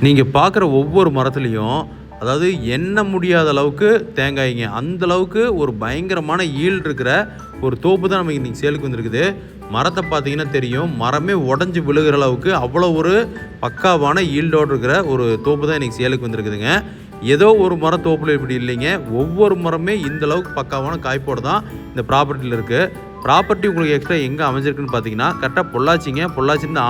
நீங்கள் பார்க்குற ஒவ்வொரு மரத்துலேயும் அதாவது எண்ண முடியாத அளவுக்கு தேங்காய்ங்க, அந்தளவுக்கு ஒரு பயங்கரமான ஈல்டு இருக்கிற ஒரு தோப்பு தான் நமக்கு இன்றைக்கி சேலுக்கு வந்திருக்குது. மரத்தை பார்த்தீங்கன்னா தெரியும், மரமே உடஞ்சி விழுகிற அளவுக்கு அவ்வளோ ஒரு பக்காவான ஈல்டோடு இருக்கிற ஒரு தோப்பு தான் இன்றைக்கி சேலுக்கு வந்திருக்குதுங்க. ஏதோ ஒரு மரம் தோப்பில் இப்படி இல்லைங்க, ஒவ்வொரு மரமே இந்தளவுக்கு பக்காவான காய்ப்போடு தான் இந்த ப்ராப்பர்ட்டியில் இருக்குது. ப்ராப்பர்ட்டி உங்களுக்கு எக்ஸ்ட்ரா எங்கே அமைஞ்சிருக்குன்னு பார்த்தீங்கன்னா கரெக்டாக பொள்ளாச்சிங்க. பொள்ளாச்சிருந்து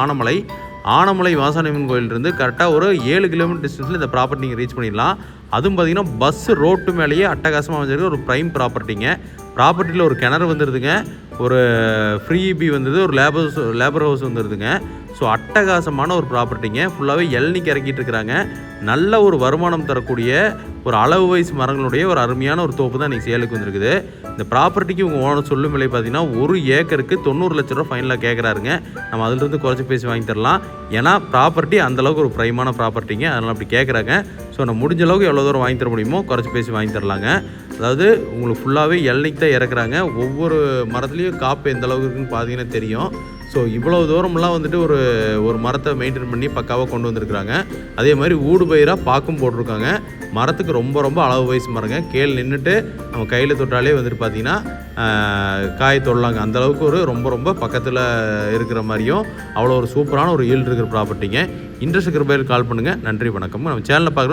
ஆனமலை வாசானியம்மன் கோயிலிருந்து கரெக்டாக ஒரு 7 கிலோமீட்டர் டிஸ்டன்ஸில் இந்த ப்ராப்பர்ட்டி நீங்கள் ரீச் பண்ணிடலாம். அதுவும் பார்த்தீங்கன்னா பஸ் ரோட்டு மேலேயே அட்டகாசமாக அமைஞ்சிருக்க ஒரு ப்ரைம் ப்ராப்பர்ட்டிங்க. ப்ராப்பர்ட்டியில் ஒரு கிணறு வந்துடுதுங்க, ஒரு ஃப்ரீ இபி வந்தது, ஒரு லேபர் ஹவுஸ் வந்துடுதுங்க. ஸோ அட்டகாசமான ஒரு ப்ராப்பர்ட்டிங்க. ஃபுல்லாகவே இளநிக்கு இறக்கிட்டு இருக்கிறாங்க. நல்ல ஒரு வருமானம் தரக்கூடிய ஒரு அளவு வயசு மரங்களுடைய ஒரு அருமையான ஒரு தோப்பு தான் இன்றைக்கி சேலுக்கு வந்திருக்குது. இந்த ப்ராப்பர்ட்டிக்கு உங்கள் ஓனர் சொல்லும் விலை பார்த்தீங்கன்னா 1 ஏக்கருக்கு 90 லட்ச ரூபா ஃபைனலாக கேட்குறாருங்க. நம்ம அதிலிருந்து குறைச்சி பேசி வாங்கி தரலாம். ஏன்னா ப்ராப்பர்ட்டி அந்தளவுக்கு ஒரு ப்ரைமான ப்ராப்பர்ட்டிங்க, அதனால் அப்படி கேட்குறாங்க. ஸோ நம்ம முடிஞ்ச அளவுக்கு எவ்வளோ தூரம் வாங்கி தர முடியுமோ குறைச்சி பேசி வாங்கி தரலாங்க. அதாவது உங்களுக்கு ஃபுல்லாகவே இளநிக்கு தான் இறக்குறாங்க. ஒவ்வொரு மரத்துலேயும் காப்பு எந்த அளவுக்கு இருக்குன்னு பார்த்தீங்கன்னா தெரியும். ஸோ இவ்வளோ தூரம்லாம் வந்துட்டு ஒரு மரத்தை மெயின்டைன் பண்ணி பக்காவாக கொண்டு வந்திருக்கிறாங்க. அதே மாதிரி ஊடு பயிராக பாக்கும் போட்டிருக்காங்க. மரத்துக்கு ரொம்ப அளவு வயசு மரங்க. கீழே நின்றுட்டு நம்ம கையில் தொட்டாலே வந்துட்டு பார்த்தீங்கன்னா காய் தொடலாங்க. அந்தளவுக்கு ஒரு ரொம்ப பக்கத்தில் இருக்கிற மாதிரியும் அவ்வளோ ஒரு சூப்பரான ஒரு ஈல்டு இருக்கிற ப்ராப்பர்ட்டிங்க. இன்ட்ரெஸ்ட் இருக்கிற பேருக்கு கால் பண்ணுங்கள். நன்றி, வணக்கம். நம்ம சேனலில் பார்க்குறோம்.